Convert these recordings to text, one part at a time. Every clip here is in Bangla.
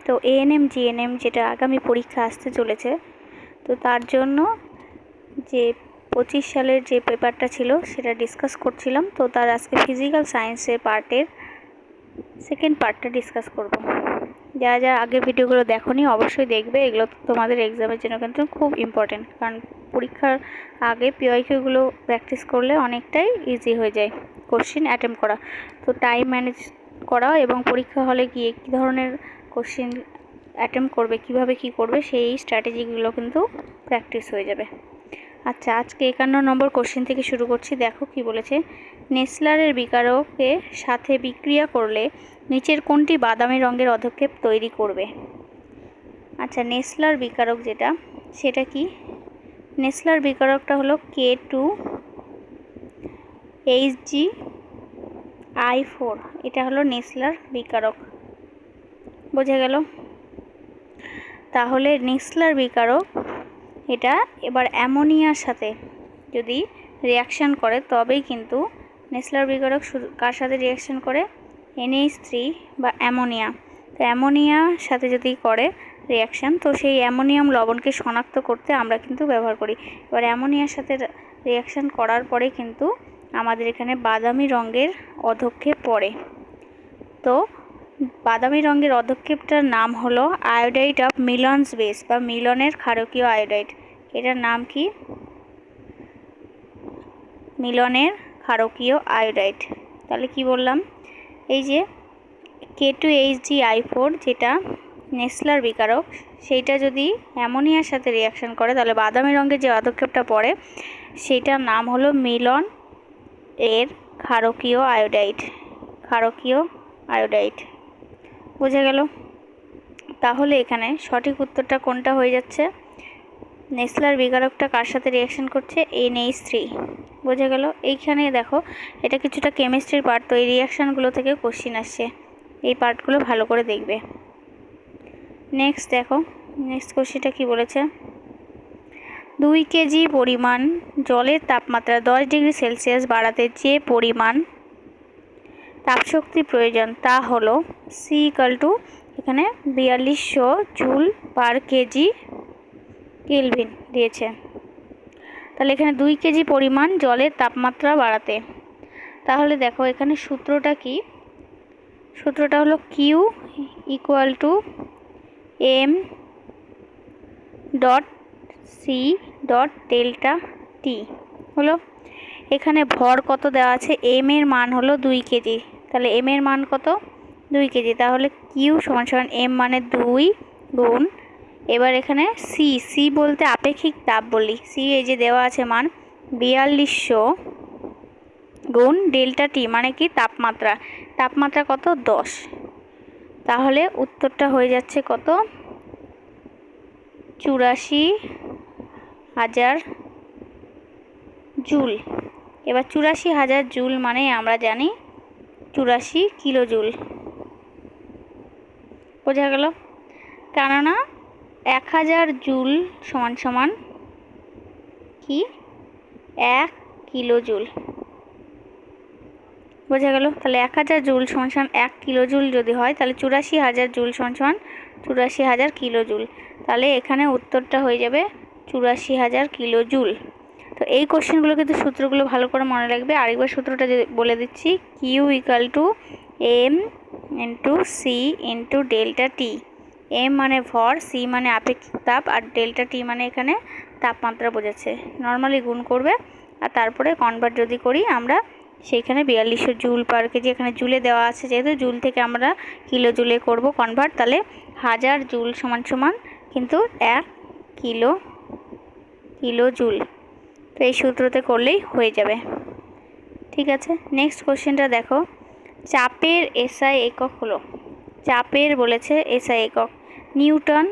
তো এএনএম জিএনএম যেটা আগামী পরীক্ষা আসতে চলেছে, তো তার জন্য যে 25 সালের যে পেপারটা ছিল সেটা ডিসকাস করছিলাম। তো তার আজকে ফিজিক্যাল সায়েন্সের পার্টের সেকেন্ড পার্টটা ডিসকাস করব। যারা যারা আগের ভিডিওগুলো দেখোনি অবশ্যই দেখবে, এগুলো তোমাদের এক্সামের জন্য কিন্তু খুব ইম্পর্টেন্ট। কারণ পরীক্ষার আগে পিওয়াইকিউগুলো প্র্যাকটিস করলে অনেকটাই ইজি হয়ে যায় কোশ্চেন অ্যাটেম্প করা। তো টাইম ম্যানেজ করা এবং পরীক্ষা হলে গিয়ে কী ধরনের কোশ্চেন অ্যাটেম্প করবে, কিভাবে কি করবে, সেই স্ট্র্যাটেজিগুলো কিন্তু প্র্যাকটিস হয়ে যাবে। আচ্ছা, আজকে 51 নম্বর কোশ্চেন থেকে শুরু করছি। দেখো কি বলেছে, নেসলারের বিকারকের সাথে বিক্রিয়া করলে নিচের কোনটি বাদামি রঙের অধক্ষেপ তৈরি করবে? আচ্ছা, নেসলার বিকারক যেটা, সেটা কি? নেসলার বিকারকটা হলো K2HgI4, এটা হলো নেসলার বিকারক। বোঝা গেল? তাহলে নেসলার বিকারক এটা এবার অ্যামোনিয়ার সাথে যদি রিয়াকশান করে তবেই কিন্তু নেসলার বিকারক কার সাথে রিয়াকশান করে? NH3 বা অ্যামোনিয়া। তো অ্যামোনিয়ার সাথে যদি করে রিয়াকশান, তো সেই অ্যামোনিয়াম লবণকে শনাক্ত করতে আমরা কিন্তু ব্যবহার করি। এবার অ্যামোনিয়ার সাথে রিয়াকশান করার পরে কিন্তু আমাদের এখানে বাদামি রঙের অধক্ষেপ পড়ে। তো বাদামি রঙের অধক্ষেপটার নাম হলো আয়োডাইড অফ মিলনস বেস বা মিলনের ক্ষারকীয় আয়োডাইড। এটার নাম কি? মিলনের ক্ষারকীয় আয়োডাইড। তাহলে কি বললাম? এই যে K2HgI4 যেটা নেসলার বিকারক, সেইটা যদি অ্যামোনিয়ার সাথে রিয়াকশান করে তাহলে বাদামি রঙের যে অধক্ষেপটা পড়ে সেইটার নাম হলো মিলন এর ক্ষারকীয় আয়োডাইড। ক্ষারকীয় আয়োডাইড। বোঝা গেল? তাহলে এখানে সঠিক উত্তরটা কোনটা হয়ে যাচ্ছে? নেসলার বিকারকটা কার সাথে রিয়াকশান করছে? NH3। বোঝা গেল? এইখানে দেখো, এটা কিছুটা কেমিস্ট্রির পার্ট, তো এই রিয়াকশানগুলো থেকে কোশ্চিন আসছে, এই পার্টগুলো ভালো করে দেখবে। নেক্সট দেখো, নেক্সট কোশ্চিনটা কি বলেছে, 2 কেজি পরিমাণ জলের তাপমাত্রা 10 ডিগ্রি সেলসিয়াস বাড়াতে যে পরিমাণ তাপশক্তি প্রয়োজন তা হলো C = এখানে 4200 জুল পার কেজি কেলভিন দিয়েছে। তাহলে এখানে 2 কেজি পরিমাণ জলের তাপমাত্রা বাড়াতে, তাহলে দেখো এখানে সূত্রটা কি? সূত্রটা হলো Q = m.c.ΔT হলো। এখানে ভর কত দেওয়া আছে? m এর মান হলো 2 কেজি। তাহলে m এর মান কত? 2 কেজি। তাহলে Q = m মানে 2 গুণ, এবার এখানে C বলতে আপেক্ষিক তাপ বলি, C এই যে দেওয়া আছে মান 4200 গুণ ΔT মানে কি? তাপমাত্রা। তাপমাত্রা কত? 10। তাহলে উত্তরটা হয়ে যাচ্ছে কত? 84,000 জুল। এবার 84,000 জুল মানে আমরা জানি 84 কিলো জুল। বোঝা গেল? কেননা 1000 জুল সমান কি? 1 কিলো জুল। বোঝা গেল? তাহলে 1000 জুল সমান 1 কিলো জুল যদি হয়, তাহলে 84,000 জুল সমান 84,000 কিলো জুল। তাহলে এখানে উত্তরটা হয়ে যাবে 84,000 কিলো জুল। তো এই কোশ্চেনগুলো কিন্তু সূত্রগুলো ভালো করে মনে রাখবে। আরেকবার সূত্রটা বলে দিচ্ছি, Q = m.c.ΔT। m মানে ভর, C মানে আপেক্ষিক তাপ, আর ΔT মানে এখানে তাপমাত্রা বোঝাচ্ছে। নর্মালি গুণ করবে আর তারপরে কনভার্ট যদি করি আমরা, সেইখানে 4200 জুল পার কেজি, এখানে জুলে দেওয়া আছে যেহেতু, জুল থেকে আমরা কিলো জুলে করব কনভার্ট, তাহলে 1000 জুল সমান কিন্তু 1 কিলো জুল। তো এই সূত্রতে করলেই হয়ে যাবে। ঠিক আছে, নেক্সট কোশ্চেনটা দেখো, চাপের SI একক হলো, চাপের বলেছে SI একক নিউটন,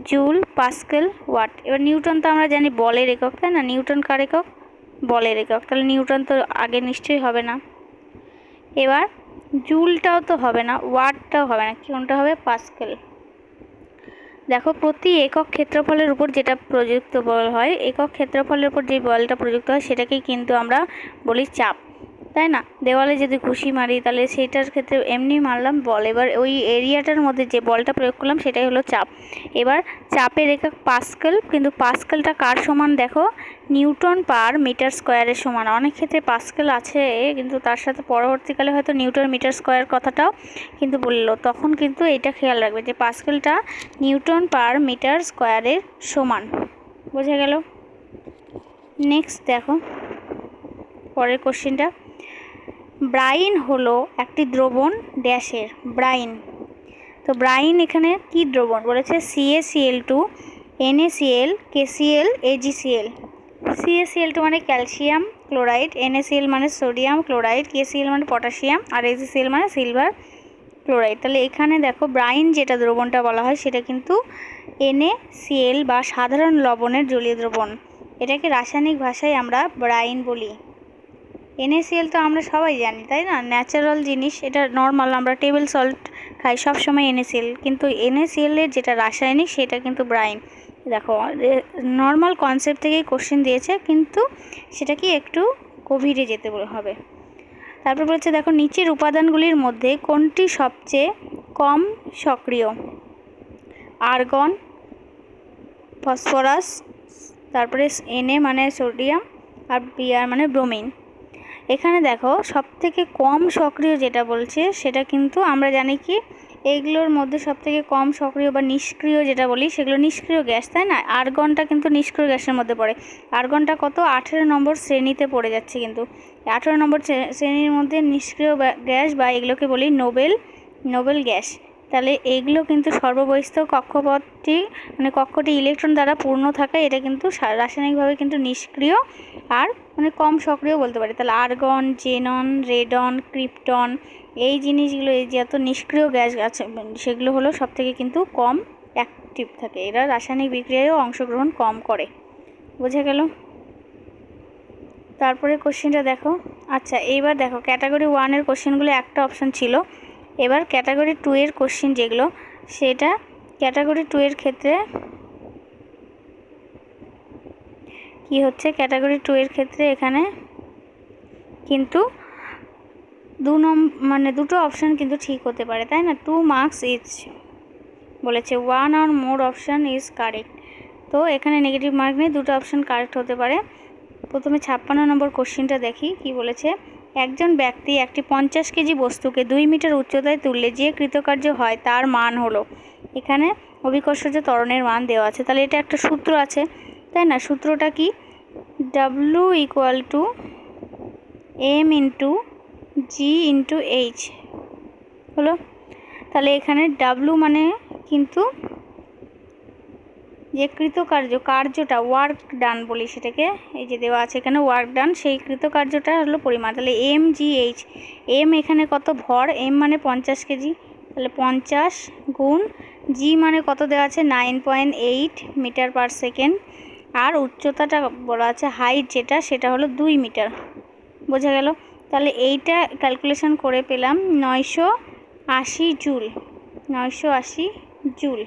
জুল, পাস্কেল, ওয়াট। এবার নিউটন তো আমরা জানি বলের একক, তাই না? নিউটন কার একক? বলের একক। তাহলে নিউটন তো আগে নিশ্চয়ই হবে না। এবার জুলটাও তো হবে না, ওয়াটটাও হবে না, কোনটা হবে? পাস্কেল। দেখো, প্রতি একক ক্ষেত্রফলের উপর যেটা প্রযুক্ত বল হয়, একক ক্ষেত্রফলের উপর যে বলটা প্রযুক্ত হয় সেটাকেই কিন্তু আমরা বলি চাপ, তাই না? দেওয়ালে যদি ঘুষি মারি তাহলে সেটার ক্ষেত্রে এমনি মারলাম বল, এবার ওই এরিয়াটার মধ্যে যে বলটা প্রয়োগ করলাম সেটাই হলো চাপ। এবার চাপের একক পাস্কেল, কিন্তু পাস্কেলটা কার সমান দেখো, নিউটন পার মিটার স্কোয়ারের সমান। অনেক ক্ষেত্রে পাস্কেল আছে কিন্তু তার সাথে পরবর্তীকালে হয়তো নিউটন মিটার স্কোয়ার কথাটাও কিন্তু বললো, তখন কিন্তু এটা খেয়াল রাখবে যে পাস্কেলটা নিউটন পার মিটার স্কোয়ারের সমান। বোঝা গেল? নেক্সট দেখো পরের কোশ্চেনটা, ব্রাইন হলো একটি দ্রবণ ড্যাশের। ব্রাইন, তো ব্রাইন এখানে কি দ্রবণ বলেছে, CaCl2, NaCl, KCl, AgCl। CaCl2 মানে ক্যালসিয়াম ক্লোরাইড, NaCl মানে সোডিয়াম ক্লোরাইড, KCl মানে পটাশিয়াম, আর AgCl মানে সিলভার ক্লোরাইড। তাহলে এখানে দেখো ব্রাইন যেটা দ্রবণটা বলা হয় সেটা কিন্তু NaCl বা সাধারণ লবণের জলীয় দ্রবণ। এটাকে রাসায়নিক ভাষায় আমরা ব্রাইন বলি। NaCl তো আমরা সবাই জানি, তাই না? ন্যাচারাল জিনিস, এটা নর্মাল, আমরা টেবিল সল্ট খাই সবসময় NaCl, কিন্তু NaCl এর যেটা রাসায়নিক সেটা কিন্তু ব্রাইন। দেখো নর্মাল কনসেপ্ট থেকেই কোশ্চেন দিয়েছে, কিন্তু সেটাকে একটু গভীরে যেতে হবে। তারপর বলছে দেখো নিচের উপাদানগুলির মধ্যে কোনটি সবচেয়ে কম সক্রিয়, আর্গন, ফসফরাস, তারপরে Na মানে সোডিয়াম, আর Br মানে ব্রোমিন। এখানে দেখো সবথেকে কম সক্রিয় যেটা বলছে সেটা কিন্তু আমরা জানি কি, এইগুলোর মধ্যে সবথেকে কম সক্রিয় বা নিষ্ক্রিয় যেটা বলি সেগুলো নিষ্ক্রিয় গ্যাস, তাই না? আর্গনটা কিন্তু নিষ্ক্রিয় গ্যাসের মধ্যে পড়ে। আর্গনটা কত, 18 নম্বর শ্রেণীতে পড়ে যাচ্ছে, কিন্তু 18 নম্বর শ্রেণীর মধ্যে নিষ্ক্রিয় গ্যাস বা এগুলোকে বলি নোবেল গ্যাস। তাহলে এগুলো কিন্তু সর্ববহিস্থ কক্ষপথটি মানে কক্ষটি ইলেকট্রন দ্বারা পূর্ণ থাকে, এটা কিন্তু রাসায়নিকভাবে কিন্তু নিষ্ক্রিয় আর মানে কম সক্রিয় বলতে পারি। তাহলে আর্গন, জেনন, রেডন, ক্রিপ্টন, এই জিনিসগুলো এই যত নিষ্ক্রিয় গ্যাস আছে সেগুলো হলো সবথেকে কিন্তু কম অ্যাক্টিভ থাকে, এরা রাসায়নিক বিক্রিয়ায়ও অংশগ্রহণ কম করে। বোঝা গেল? তারপরে কোশ্চেনটা দেখো। আচ্ছা এইবার দেখো ক্যাটাগরি 1-এর কোশ্চেনগুলো একটা অপশান ছিল, এবার ক্যাটাগরি 2-এর কোশ্চেন যেগুলো সেটা ক্যাটাগরি 2-এর ক্ষেত্রে কি হচ্ছে, ক্যাটাগরি 2-এর ক্ষেত্রে এখানে কিন্তু দুটো অপশান কিন্তু ঠিক হতে পারে, তাই না? 2 মার্কস ইচ বলেছে, 1 or more option is correct. তো এখানে নেগেটিভ মার্ক নেই, দুটো অপশান কারেক্ট হতে পারে। প্রথমে 56 নম্বর কোশ্চেনটা দেখি কি বলেছে, একজন ব্যক্তি একটি 50 কেজি বস্তুকে 2 মিটার উচ্চতায় তুললে যে কৃতকার্য হয় তার মান হলো, এখানে অভিকর্ষজ ত্বরণের মান দেওয়া আছে। তাহলে এটা একটা সূত্র আছে, তাই না? সূত্রটা কি, W = M × G × H হলো। তাহলে এখানে W মানে কিন্তু যে কার্যটা ওয়ার্ক ডান বলি সেটাকে, এই যে দেওয়া আছে এখানে ওয়ার্ক ডান, সেই কৃতকার্যটা হলো পরিমাণ। তাহলে MGH, M এখানে কত ভর, M মানে 50 কেজি, তাহলে 50 গুণ G মানে কত দেওয়া আছে 9.8 মিটার পার সেকেন্ড, আর উচ্চতাটা বলা আছে হাইট যেটা সেটা হলো 2 মিটার। বোঝা গেল? তাহলে এইটা ক্যালকুলেশন করে পেলাম 980 জুল, 980 জুল।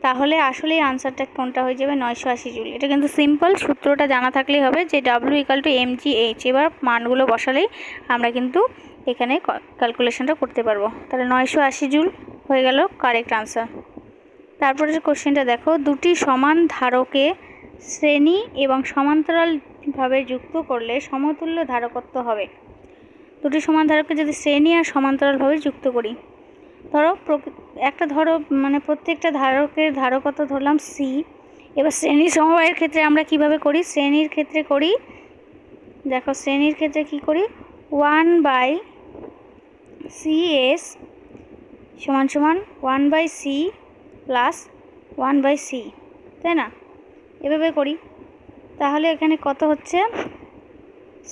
তাহলে আসলে আনসারটা কোনটা হয়ে যাবে, 980 জুল। এটা কিন্তু সিম্পল, সূত্রটা জানা থাকলেই হবে যে W = MGH। এবার মানগুলো বসালেই আমরা কিন্তু এখানে ক্যালকুলেশনটা করতে পারবো। তাহলে 980 জুল হয়ে গেল কারেক্ট আনসার। তারপরের কোশ্চেনটা দেখো, দুটি সমান ধারকে শ্রেণী এবং সমান্তরালভাবে যুক্ত করলে সমতুল্য ধারকত্ব হবে। দুটি সমান ধারককে যদি শ্রেণী আর সমান্তরালভাবে যুক্ত করি, ধরো মানে প্রত্যেকটা ধারকের ধারকত্ব ধরলাম C। এবার শ্রেণী সমবায়ের ক্ষেত্রে আমরা কিভাবে করি, শ্রেণীর ক্ষেত্রে করি, দেখো শ্রেণীর ক্ষেত্রে কি করি, 1/CS = 1/C + 1/C, তাই না? এভাবে করি। তাহলে এখানে কত হচ্ছে,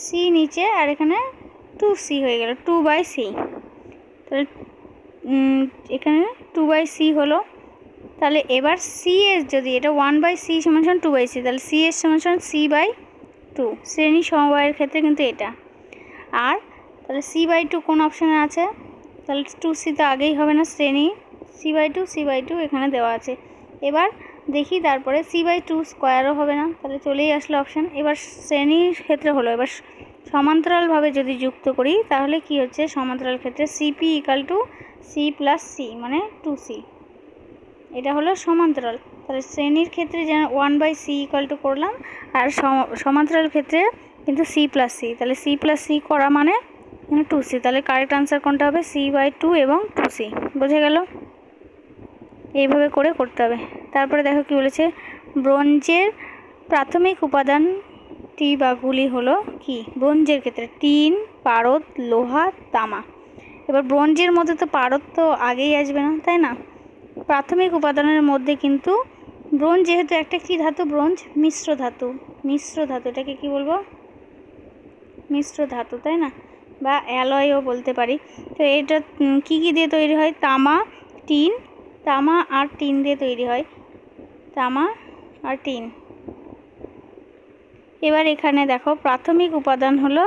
C নিচে আর এখানে 2C হয়ে গেল, 2/C। তাহলে এখানে 2/C হলো। তাহলে এবার CS যদি এটা 1/C = 2/C, তাহলে CS = C/2, শ্রেণী সমবায়ের ক্ষেত্রে কিন্তু এটা। আর তাহলে C/2 কোন অপশানে আছে, তাহলে 2C তো আগেই হবে না, শ্রেণী C/2 এখানে দেওয়া আছে। এবার দেখি তারপরে C/2 স্কোয়ারও হবে না, তাহলে চলেই আসলো অপশান। এবার শ্রেণীর ক্ষেত্রে হলো, এবার সমান্তরালভাবে যদি যুক্ত করি তাহলে কি হচ্ছে, সমান্তরাল ক্ষেত্রে CP equal to C plus C মানে 2c, এটা হলো সমান্তরাল। তাহলে শ্রেণীর ক্ষেত্রে যেন 1/c ইকাল টু করলাম, আর সমান্তরাল ক্ষেত্রে কিন্তু c প্লাস সি, তাহলে c প্লাস সি করা মানে 2c, তাহলে কারেক্ট আনসার কোনটা হবে, c/2 এবং 2c। বোঝা গেল? এইভাবে করে করতে হবে। তারপরে দেখো কি বলেছে, ব্রোঞ্জের প্রাথমিক উপাদানটি বা গুলি হলো কি, ব্রোঞ্জের ক্ষেত্রে টিন, পারদ, লোহা, তামা। এবার ব্রোঞ্জের মধ্যে তো পারদ তো আগেই আসবে না, তাই না? প্রাথমিক উপাদানের মধ্যে কিন্তু ব্রোঞ্জ যেহেতু একটা কি ধাতু, ব্রোঞ্জ মিশ্র ধাতু, মিশ্র ধাতু, এটাকে কি বলবো, মিশ্র ধাতু, তাই না, বা অ্যালয়ও বলতে পারি। তো এটা কি কি দিয়ে তৈরি হয়, তামা, টিন, তামা আর টিন দিয়ে তৈরি হয়, তামা আর টিন। এবার এখানে দেখো প্রাথমিক উপাদান হলো,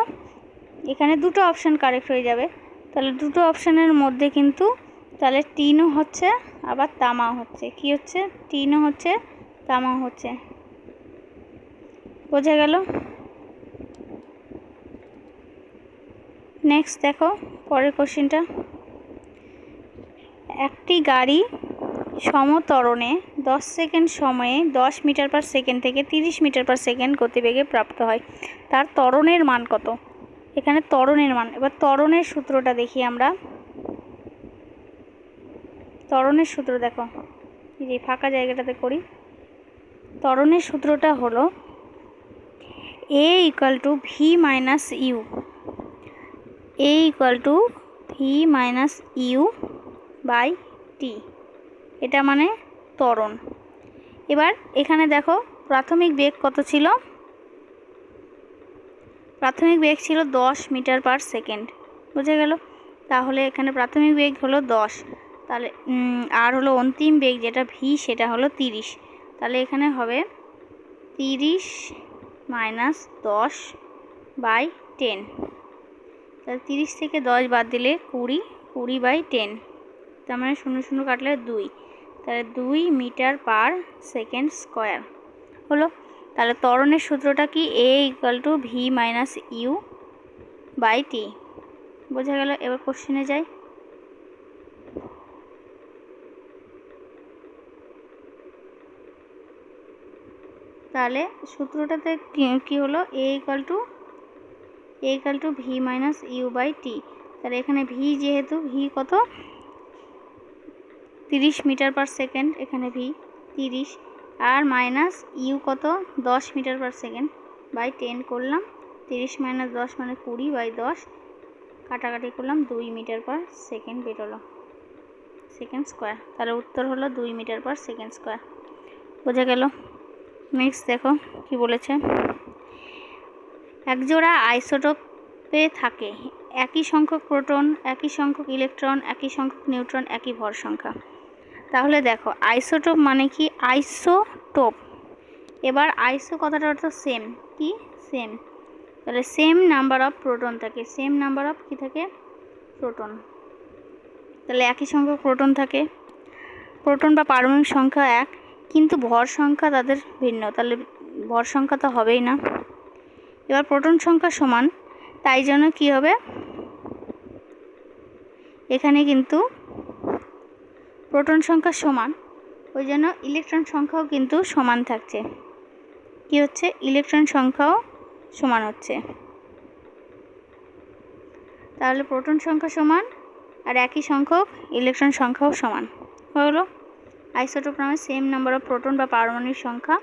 এখানে দুটো অপশান কারেক্ট হয়ে যাবে, তাহলে দুটো অপশানের মধ্যে কিন্তু তাহলে টিনও হচ্ছে আবার তামাও হচ্ছে, কি হচ্ছে, টিনও হচ্ছে তামাও হচ্ছে। বোঝা গেল? নেক্সট দেখো পরের কোশ্চেনটা, একটি গাড়ি সমত্বরণে 10 সেকেন্ড সময়ে 10 মিটার পার সেকেন্ড থেকে 30 মিটার পার সেকেন্ড গতিবেগে প্রাপ্ত হয়, তার ত্বরণের মান কত? এখানে ত্বরণের মান, এবার ত্বরণের সূত্রটা দেখি আমরা। ত্বরণের সূত্র দেখো, এই যে ফাঁকা জায়গাটাতে করি, ত্বরণের সূত্রটা হলো a equal to v minus u, a equal to v minus u by t, এটা মানে ত্বরণ। এবার এখানে দেখো প্রাথমিক বেগ কত ছিল, প্রাথমিক বেগ ছিল 10 মিটার পার সেকেন্ড। বুঝে গেল? তাহলে এখানে প্রাথমিক বেগ হলো 10, তাহলে আর হলো অন্তিম বেগ যেটা ভি, সেটা হলো 30, তাহলে এখানে হবে 30 মাইনাস 10 বাই 10, তাহলে 30 থেকে 10 বাদ দিলে 20, 20 বাই 10, তার মানে 0 0 কাটলে 2, তাহলে 2 মিটার পার সেকেন্ড স্কোয়ার হলো। তাহলে ত্বরণের সূত্রটা কি, a equal to v minus u by t. বোঝা গেল? এবার কোশ্চেনে যাই। তাহলে সূত্রটাতে কি হলো, a equal to v minus u by t. তাহলে এখানে ভি, যেহেতু ভি কত 30 মিটার পার সেকেন্ড, এখানে ভি 30, আর মাইনাস ইউ কত 10 মিটার পার সেকেন্ড বাই 10 করলাম, 30 মাইনাস 10 মানে 20 বাই 10, কাটাকাটি করলাম, 2 মিটার পার সেকেন্ড বেরোলো, সেকেন্ড স্কোয়ার। তাহলে উত্তর হলো 2 মিটার পার সেকেন্ড স্কোয়ার। বোঝা গেল? নেক্সট দেখো কি বলেছে, একজোড়া আইসোটোপে থাকে একই সংখ্যক প্রোটন, একই সংখ্যক ইলেকট্রন, একই সংখ্যক নিউট্রন, একই ভর সংখ্যা। তাহলে দেখো আইসোটোপ মানে কি, আইসোটোপ, এবার আইসো কথাটা অর্থ সেম, কি সেম, তাহলে সেম নাম্বার অফ প্রোটন থাকে, সেম নাম্বার অফ কি থাকে, প্রোটন, তাহলে একই সংখ্যক প্রোটন থাকে, প্রোটন বা পারমাণবিক সংখ্যা এক, কিন্তু ভর সংখ্যা তাদের ভিন্ন, তাহলে ভর সংখ্যা তো হবেই না। এবার প্রোটন সংখ্যা সমান, তাই জন্য কি হবে, এখানে কিন্তু প্রোটন সংখ্যা সমান, ওই জন্য ইলেকট্রন সংখ্যাও কিন্তু সমান থাকছে, কি হচ্ছে, ইলেকট্রন সংখ্যাও সমান হচ্ছে। তাহলে প্রোটন সংখ্যা সমান আর একই সংখ্যক ইলেকট্রন সংখ্যাও সমান হলো। আইসোটোপ নামে সেম নাম্বার অফ প্রোটন বা পারমাণবিক সংখ্যা,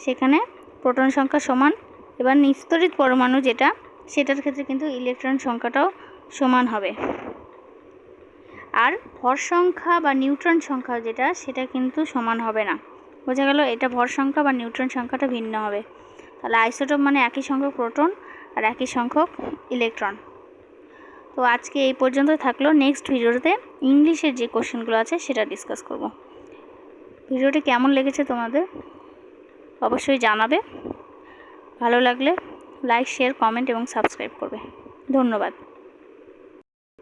সেখানে প্রোটন সংখ্যা সমান। এবার নিস্তরিত পরমাণু যেটা, সেটার ক্ষেত্রে কিন্তু ইলেকট্রন সংখ্যাটাও সমান হবে, আর ভর সংখ্যা বা নিউট্রন সংখ্যা যেটা, সেটা কিন্তু সমান হবে না। বোঝা গেল? এটা ভর সংখ্যা বা নিউট্রন সংখ্যাটা ভিন্ন হবে। তাহলে আইসোটোপ মানে একই সংখ্যক প্রোটন আর একই সংখ্যক ইলেকট্রন। তো আজকে এই পর্যন্ত থাকলো, নেক্সট ভিডিওতে ইংলিশের যে কোশ্চেনগুলো আছে সেটা ডিসকাস করব। ভিডিওটি কেমন লেগেছে তোমাদের অবশ্যই জানাবে, ভালো লাগলে লাইক, শেয়ার, কমেন্ট এবং সাবস্ক্রাইব করবে। ধন্যবাদ।